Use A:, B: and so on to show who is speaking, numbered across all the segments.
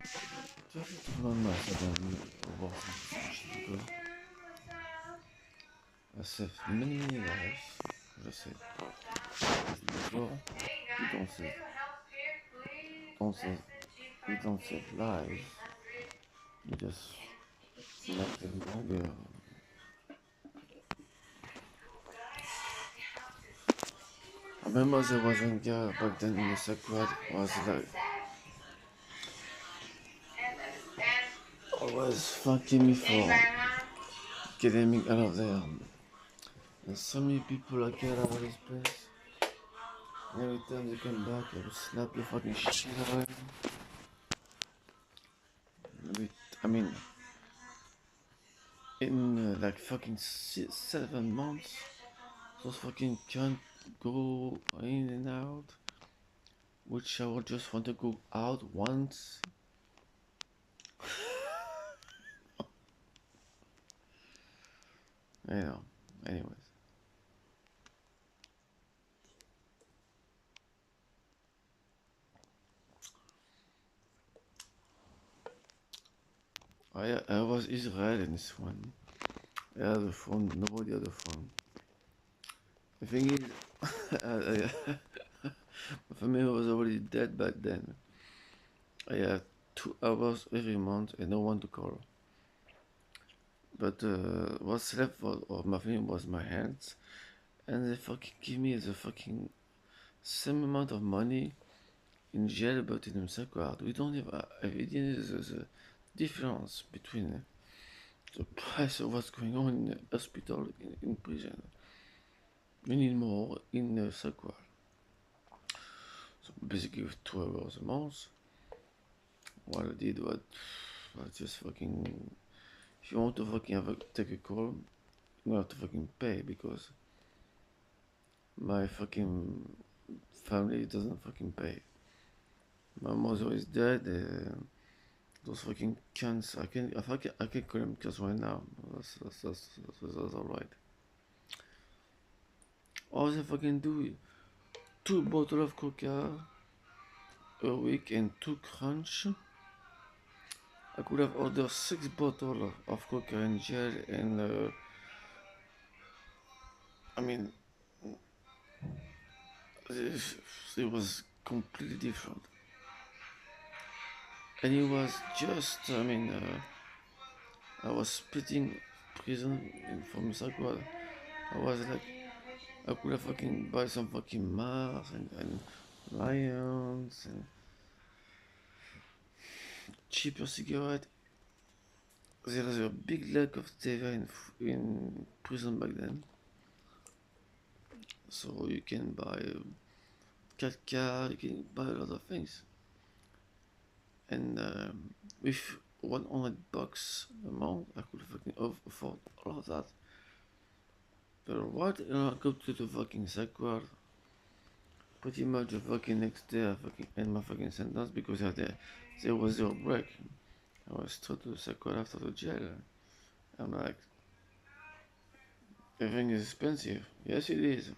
A: Tu vois, je trouve mal ça dans voir ça because I saved many lives, je sais. Before, you don't save lives, you just make them longer. I remember there was one guy back then in the squad was like always thanking me for getting me out of there. And so many people are get out of this place. And every time they come back, I will slap the fucking shit out of them. I mean, in like fucking 7 months, those fucking can't go in and out. Which I would just want to go out once. You know, anyways. I was Israel in this one. I had a phone, nobody had a phone. The thing is, my family was already dead back then. I had 2 hours every month and no one to call. But what's left of my family was my hands, and they fucking give me the fucking same amount of money in jail, but in Sacred. We don't have the difference between the price of what's going on in the hospital in prison. We need more in Sacred. So basically, with 2 hours a month, what I did was just fucking. If you want to fucking take a call, you have to fucking pay because my fucking family doesn't fucking pay. My mother is dead. Those fucking cunts. I can call them cunts right now. That's alright. All they fucking do 2 bottles of coca a week and 2 crunch. I could have ordered 6 bottles of coca in jail and I mean it was completely different. And it was just I was splitting prison from Sagwa. I was like I could have fucking buy some fucking Mars and Lions and cheaper cigarette. There was a big lack of TV in prison back then. So you can buy a cat car, you can buy a lot of things. And with $100 a month, I could fucking afford all of that. But what? I go to the fucking Sacred. Pretty much the fucking next day I fucking end my fucking sentence because there was zero break. I was straight to the Sacred after the jail. I'm like, everything is expensive. Yes, it is.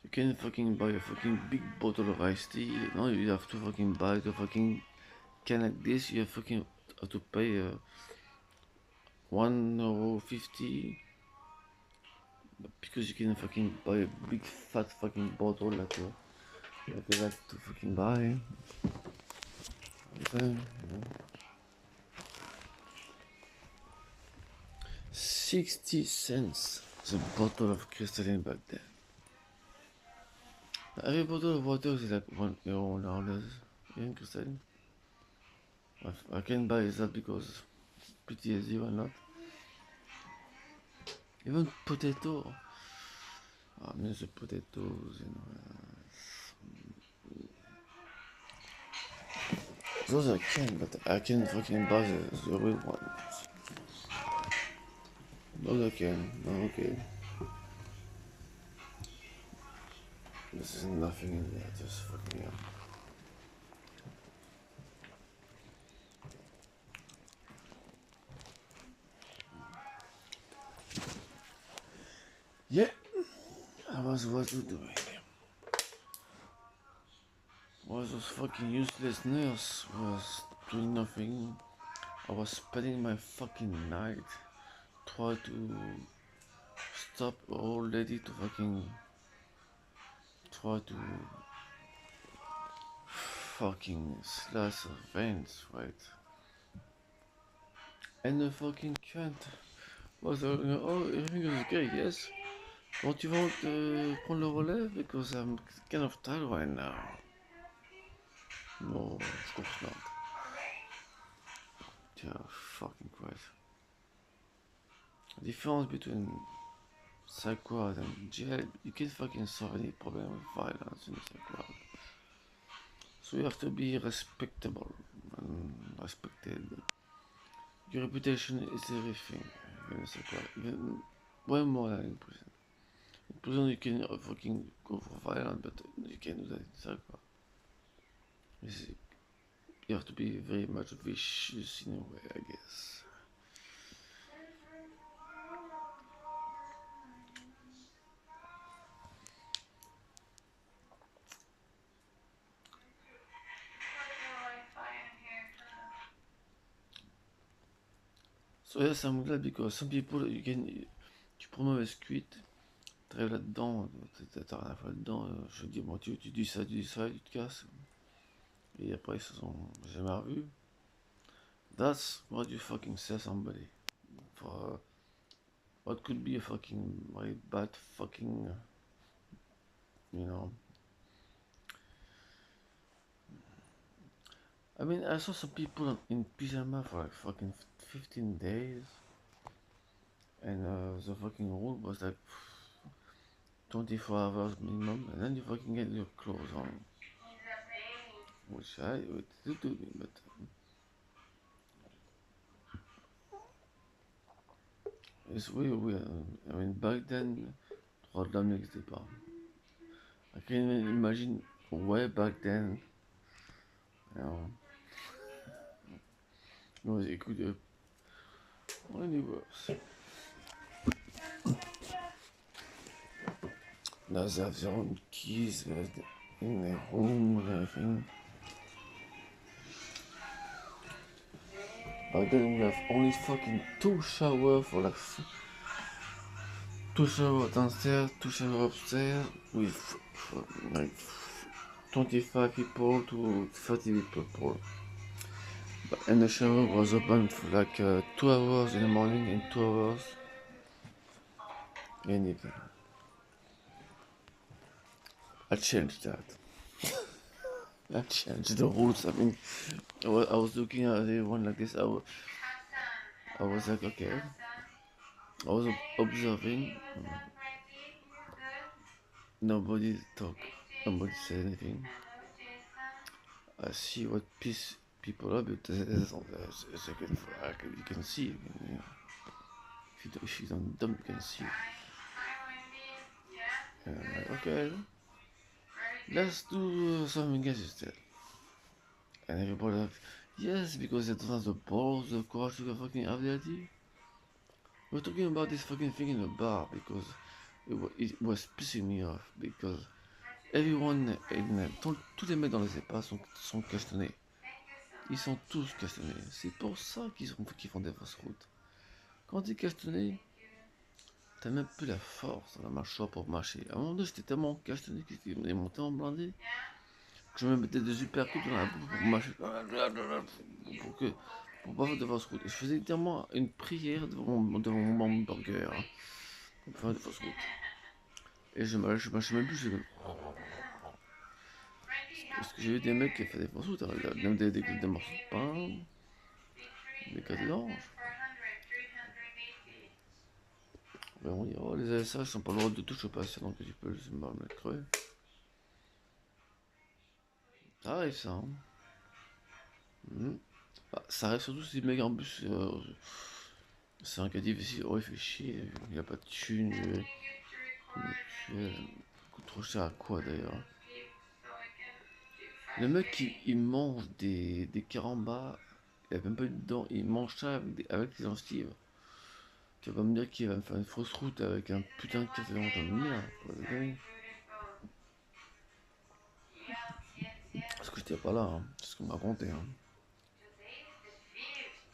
A: You can fucking buy a fucking big bottle of iced tea. No, you have to fucking buy the fucking can like this. You have to pay €1.50 because you can fucking buy a big fat fucking bottle like I like to fucking buy. Okay, you know. 60 cents the bottle of crystalline back then. Every bottle of water is like €1 nowadays in crystalline. I can buy that because PTSD, why not? Even potato. I mean the potatoes, you know. Those I can, but I can fucking buy the real ones. Those I can. No, okay. This is nothing in there, just fucking up. Yeah, I was what we're doing. was those fucking useless nurse was doing nothing. I was spending my fucking night trying to stop an old lady to fucking try to fucking slice her veins, right? And the fucking cunt was oh, everything is okay, yes? Don't you want to prendre le relais? Because I'm kind of tired right now. No, of course not. Yeah, fucking Christ. The difference between psych ward and jail, you can't fucking solve any problem with violence in psych ward. So you have to be respectable and respected. Your reputation is everything in psych ward, even way more than in prison. In prison you can fucking go for violence, but you can't do that in psych ward. You have to be very much vicious in a way, I guess. So yes, I'm glad because some people tu prends mauvaise cuite, t'arrives là-dedans, t'as rien à faire là-dedans, je dis bon tu dis ça, tu te casses. Et après ils se sont jamais revus. That's what you fucking say somebody. For what could be a fucking very bad fucking you know. I mean I saw some people in pyjama for like fucking 15 days. And the fucking rule was like 24 hours minimum, and then you fucking get your clothes on. Which I would still do, but it's really weird. I mean, back then, droit de l'homme n'existait pas. I can't even imagine way back then, you know. No, it could have only worse. Now they have their own keys in their room and everything. Back then we have only fucking 2 showers for like 2 showers downstairs, 2 showers upstairs with like 25 people to 30 people. And the shower was open for like 2 hours in the morning and 2 hours in the evening. I changed that. I changed the rules. I mean, I was looking at everyone like this. I was like, okay. I was observing. Nobody talk. Nobody said anything. I see what piss people up, but you can see. You know, if you don't dump, you can see. And I'm like, okay, let's do something else instead. And everybody like, yes, because they don't have the balls, the courage to fucking have the idea. We're talking about this fucking thing in the bar because it was pissing me off because everyone, tous les mecs dans les EHPAD sont castonnés. Ils sont tous castonnés. C'est pour ça qu'ils font des fausses routes. Quand t'es castonné, t'as même plus la force dans la mâchoire pour marcher. À un moment donné, j'étais tellement castonné que j'étais monté en blindé que je me mettais des uppercuts dans la bouche pour marcher. Pour pas faire de fausse route. Et je faisais littéralement une prière devant mon hamburger hein, pour faire de fausse route. Et je marchais même plus. Parce que j'ai vu des mecs qui faisaient des fausses routes, hein, même des morceaux de pain, des casses d'orange. Ben on dit, oh, les ASH sont pas le droit de toucher au patient, donc tu peux juste me mettre crever. Ça arrive ça, hein. Bah, ça arrive surtout si le mec en plus c'est un cas difficile, oh il fait chier, il a pas de thune, coûte trop cher à quoi d'ailleurs. Le mec il mange des carambars, il a même pas eu de dents, il mange ça avec des gencives. Tu vas pas me dire qu'il va me faire une fausse route avec un putain de café de merde, quoi, t'es pas là, hein. C'est ce qu'on m'a raconté, hein.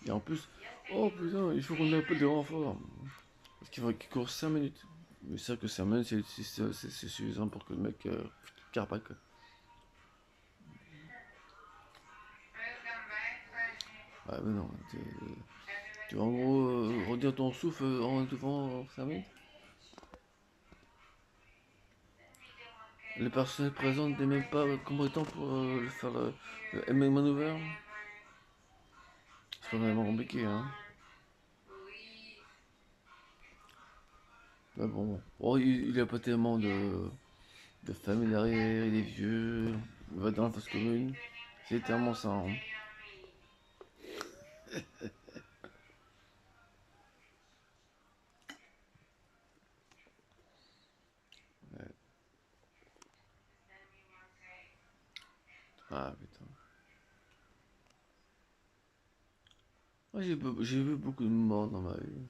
A: Et en plus, oh putain, il faut qu'on ait un peu de renfort. Parce qu'il faut qu'il court 5 minutes. Mais c'est vrai que 5 minutes, c'est suffisant pour que le mec carbone, quoi. Ah, mais non, tu vas en gros redire ton souffle en devant 5 minutes. Le personnel présent n'est même pas compétent pour faire le MMA maneuver. C'est pas vraiment compliqué, hein. Mais bon, oh, il a pas tellement de famille derrière, il est vieux, il va dans la fosse commune. C'est tellement ça, hein. Ouais. Ah putain. Moi, j'ai vu beaucoup de morts dans ma vie.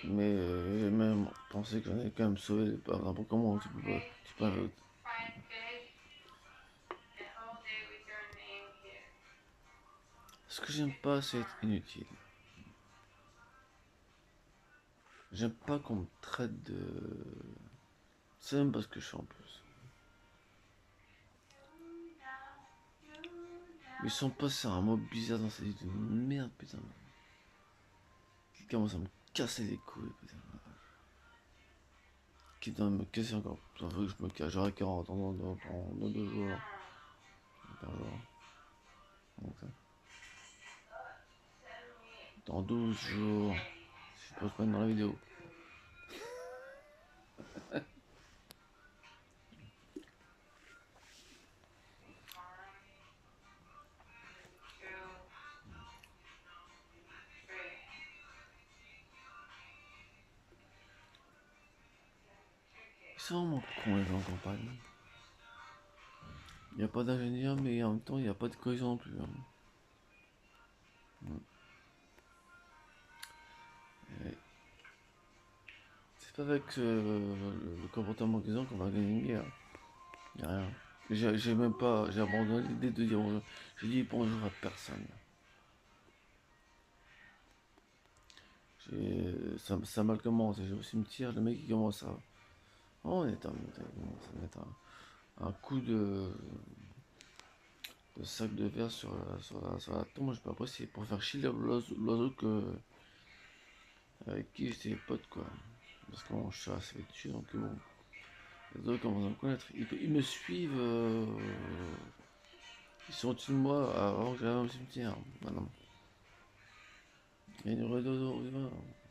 A: Mais j'ai même pensé que j'en ai quand même sauvé. Par exemple, comment tu peux pas. Ce que j'aime pas, c'est être inutile. J'aime pas qu'on me traite de. C'est même pas ce que je fais en plus. Mais ils sont passés un mot bizarre dans cette vie de merde, putain. Qui commence à me casser les couilles, putain. Qui doit me casser encore. Putain, faut que je me casse. J'aurai 40 ans dans 2 jours. Dans 2 jours. Donc, dans 12 jours. Si je peux se mettre dans la vidéo. C'est vraiment con les gens en campagne. Il n'y a pas d'ingénieur, mais en même temps, il n'y a pas de cohésion non plus, hein. Mm. Et c'est pas avec le comportement qu'ils ont qu'on va gagner une guerre. Il n'y a rien. J'ai même pas. J'ai abandonné l'idée de dire bonjour. J'ai dit bonjour à personne. Ça a mal commencé. J'ai au cimetière, le mec il commence à. Oh, on est en commence à mettre un coup de sac de verre sur la tombe. Je sais pas possible. Pour faire chier l'oiseau avec qui j'étais pote, quoi. Parce que mon chat s'est fait tuer, donc bon. Les autres commencent à me connaître. Ils me suivent. Ils sont au-dessus de moi avant que j'arrive au cimetière. Maintenant. Il y a une rue d'oiseaux.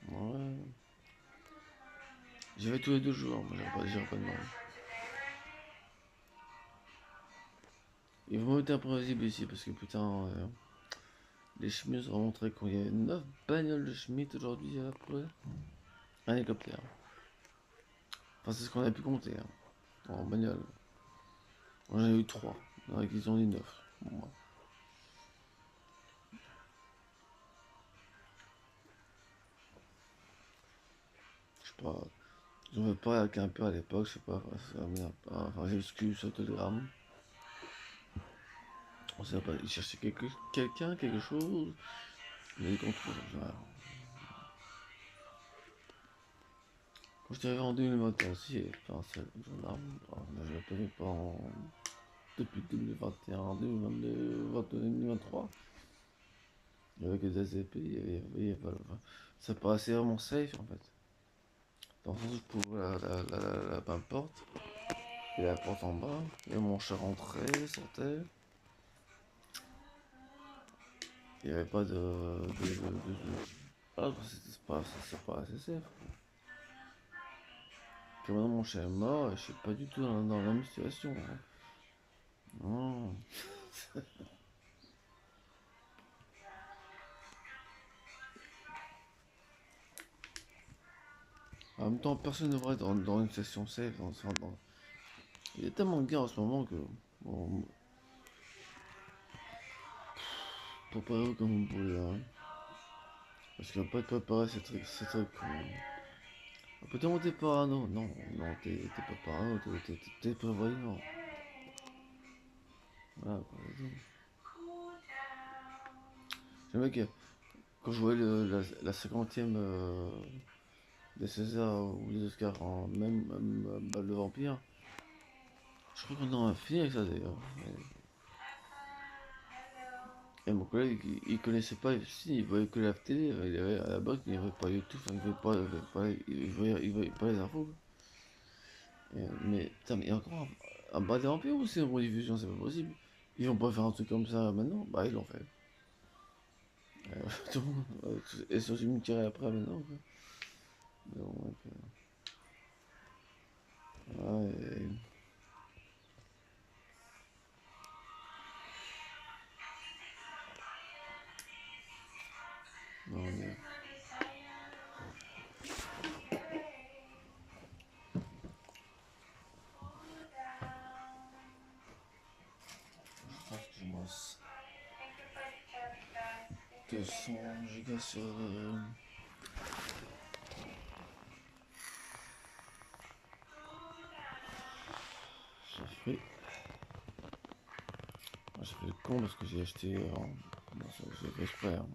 A: Ouais. J'y vais tous les 2 jours. Moi, j'irai pas de mal. Ils vont être imprévisibles ici parce que putain. Les chemises ont montré qu'il y avait 9 bagnoles de Schmitt aujourd'hui après un hélicoptère. Enfin, c'est ce qu'on a pu compter, hein, en bagnole. J'en ai eu 3. Ils ont dit 9. Bon, ouais. Je sais pas. J'en veux pas avec un peu à l'époque, je sais pas. Enfin, j'excuse ce télégramme. On sait pas. Ils cherchaient quelqu'un, quelque chose. Mais ils trouve. Quand je t'avais en 2021 aussi, il y avait pas un seul gendarme. Je l'ai pas vu depuis 2021, 2022, 2023. Il y avait que des ACP, ça paraissait vraiment safe en fait. Dans le sens où je pouvais la porte, et la porte en bas, et mon chat rentrait, sortait. Il n'y avait pas Ah, c'est pas assez safe. Puis maintenant mon chat est mort et je suis pas du tout dans la même situation, hein. Non. En même temps, personne ne devrait être dans une session safe. Il y a tellement de guerres en ce moment que. Bon, préparez-vous comme vous pouvez, hein. Parce que pas être préparé, c'est très cool. Peut-être t'es parano. Non, t'es pas parano, t'es prévoyant. Voilà, quoi, c'est tout. J'aimais que quand je voyais la 50e des Césars ou des Oscars en même balle de vampire, je crois qu'on en a fini avec ça d'ailleurs. Et mon collègue, il connaissait pas, si, il voyait que la télé, il avait à la base, il voyait pas YouTube, enfin, il voyait pas les infos. Mais, putain, mais il y a encore un bas des vampires ou c'est une rediffusion, c'est pas possible. Ils vont pas faire un truc comme ça maintenant, bah ils l'ont fait. Tout le monde, et sur une tirée après maintenant, quoi. Donc, ouais, non, mais, je pense que je bosse 200 gigas sur. J'ai fait. J'ai fait le con parce que j'ai acheté. Non, j'ai fait exprès, hein.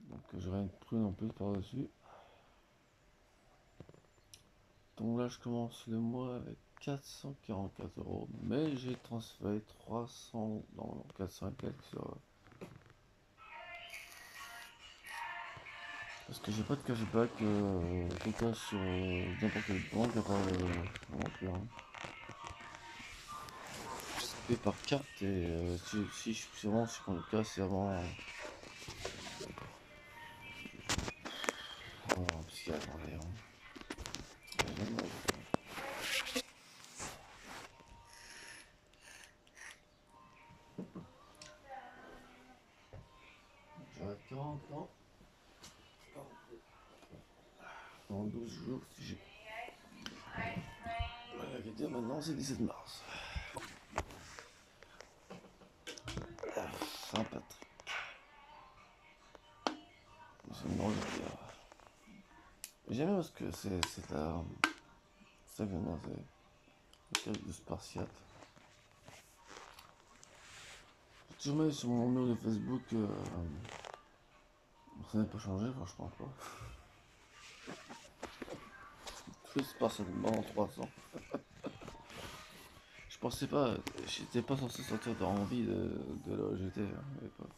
A: Donc j'aurai une prune en plus par-dessus. Donc là, je commence le mois avec 444 €. Mais j'ai transféré 300 dans 400 et quelques sur. Parce que j'ai pas de cashback total sur n'importe quelle banque à part non plus, hein. Je paye par carte et si je suis vraiment sur le cas, c'est avant. Oh, parce qu'il y a attendez, hein. J'aurai 40 ans dans 12 jours si j'ai. La dire maintenant, c'est 17 mars. Ah, Saint-Patrick. C'est une grande bière. J'aime bien parce que c'est la. C'est ça que j'aime bien, c'est le calque de Spartiate. J'ai toujours mis sur mon mur de Facebook. Ça n'a pas changé, franchement, pas. Plus Spartiate pendant 3 ans. Je pensais pas, j'étais pas censé sortir dans envie de là où j'étais, hein, à l'époque.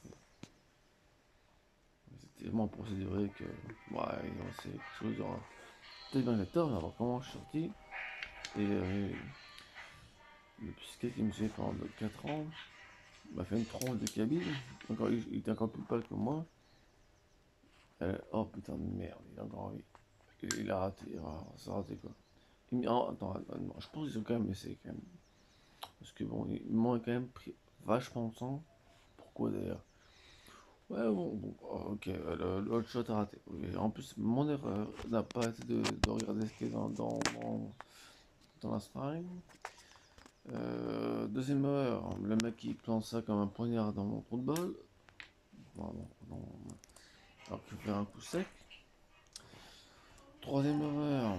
A: C'était tellement procéduré que. Ouais, c'est quelque chose genre. Peut-être bien 14, alors comment je suis sorti. Et le psychiatre qui me suivait pendant 4 ans m'a fait une tronche de cabine. Encore, il était encore plus pâle que moi. Oh putain de merde, il a encore. Il a raté, ça a raté quoi. Attends, non, je pense qu'ils ont quand même essayé quand même. Parce que bon, ils m'ont quand même pris vachement de sang. Pourquoi d'ailleurs? Ouais, bon, ok, l'autre shot a raté. Oui, en plus, mon erreur n'a pas été de regarder ce qui est dans la seringue. Deuxième erreur, le mec il plante ça comme un poignard dans mon trou de balle. Non, non, non. Alors qu'il fait un coup sec. Troisième erreur,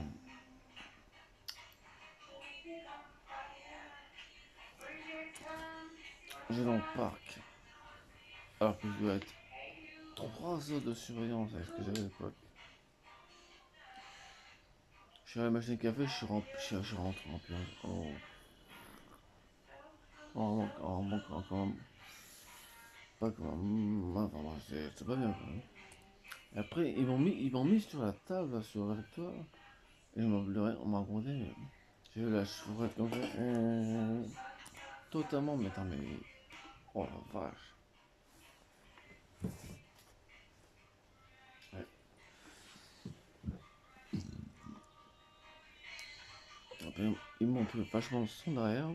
A: je vais dans le parc. Alors que je dois être 3 heures de surveillance avec ce que j'avais à l'époque. Je suis à la machine à café, je rentre en plus. En manque encore. Pas comme enfin, bon, c'est pas bien quand même. Et après, ils m'ont mis sur la table, là, sur le réfectoire. Et on m'a raconté, j'ai eu la chevrette comme ça. Totalement, mais attends, mais. Oh la vache. Ouais. Après, ils m'ont pris vachement le son derrière.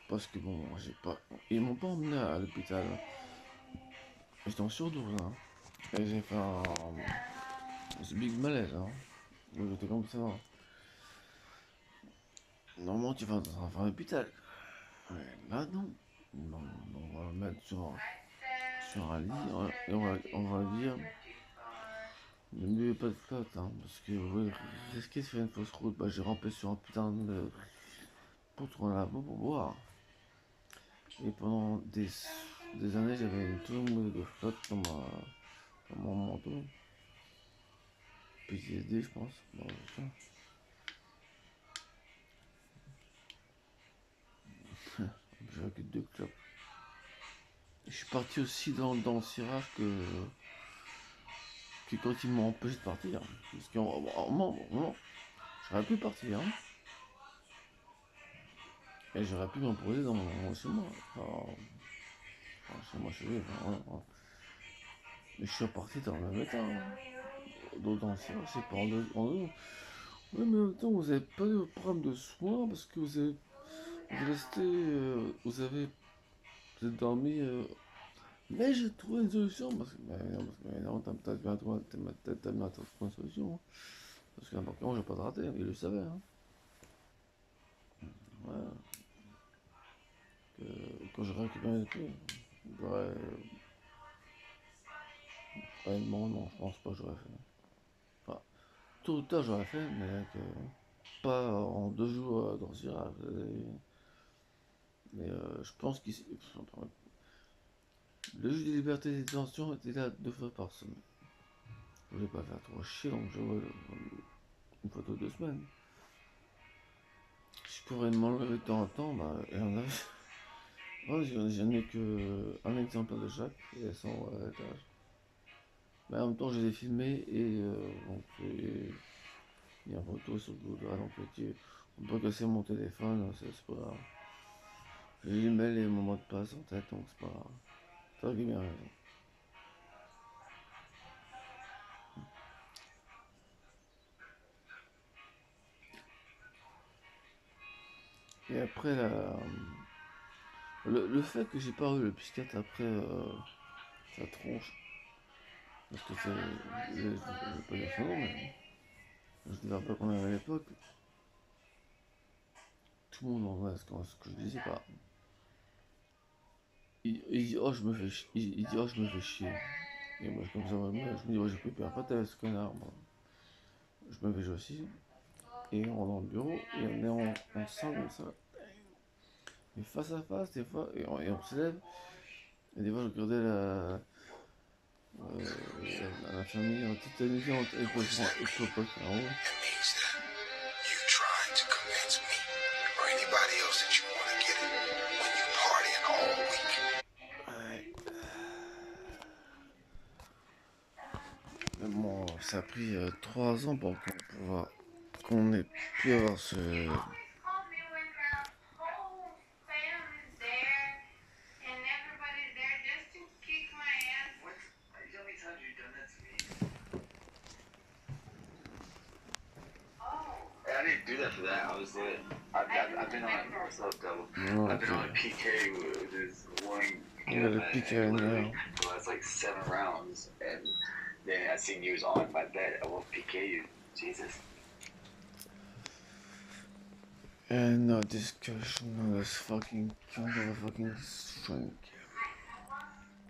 A: Parce que bon, j'ai pas. Ils m'ont pas emmené à l'hôpital. J'étais en surdose, hein. Et j'ai fait un. C'est big malaise, hein. Donc j'étais comme ça. Normalement, tu vas dans un hôpital. Mais là, non. Non, on va le mettre sur un lit et on va dire Ne buvez pas de flotte, hein, parce que vous risquez de faire une fausse route. Bah, j'ai rampé sur un putain de pour tourner la boue pour boire. Et pendant des années, j'avais une tonne de flotte dans mon manteau. PTSD, je pense. Bon, j'avais que deux clopes. Je suis parti aussi dans le cirage que quand ils m'ont empêché de partir. Parce qu'en moment, j'aurais pu partir. Hein, et j'aurais pu m'imposer dans mon chez moi. Chez moi, chez lui. Mais je suis reparti dans le même état. Hein. Dans le cirage, c'est pas en deux. Oui, mais en même temps, vous avez pas de problème de soins parce que vous resté, vous êtes dormi. Mais j'ai trouvé une solution mais non, t'as bien trouvé une solution. Hein. Parce que n'importe comment, j'ai pas de rater, il le savait. Hein. Ouais, que, quand j'aurais récupéré les clés, j'aurais. Réellement, non, je pense pas que j'aurais fait. Enfin, tôt ou tard, j'aurais fait, mais pas en 2 jours dans ce virage. Mais je pense qu'il. Le juge des libertés et des détention était là 2 fois par semaine. Je voulais pas faire trop chier, donc je vois une photo de 2 semaines. Si je pourrais m'enlever de temps en temps, bah, il y en a. Moi, j'en ai que un exemplaire de chaque, et elles sont à l'étage. Mais en même temps, je les ai filmés et donc il y a une photo sur le Google, donc on peut casser mon téléphone, c'est pas grave. J'ai mis les moments de passe en tête, donc c'est pas grave. T'as bien raison. Et après, le fait que j'ai pas eu le psychiatre après sa tronche, parce que je vais pas dire son nom, mais je ne savais pas qu'on avait à l'époque, tout le monde en voit ce que je disais pas. Il dit, oh, je me fais chier. Il dit, oh, je me fais chier. Et moi, comme ça, je me dis, oh, j'ai plus peur. Pas avec ce connard, moi. Je me fais aussi. Et on est dans le bureau, et on est en salle comme ça. Et face à face, des fois, et on se lève. Et des fois, je regardais la famille en toute énergie, et puis en haut. Mais bon, ça a pris 3 ans pour qu'on ait pu avoir ce.
B: I didn't do that for that. I was like, I've been on what's up, double.
A: Non,
B: I've been
A: ok.
B: on a PK with this one
A: Il y a le pic à
B: literally
A: venir.
B: the last like 7 rounds, and then I seen you was on my bed. I won't PK you. Jesus.
A: And no discussion on this fucking kind of a fucking shrink.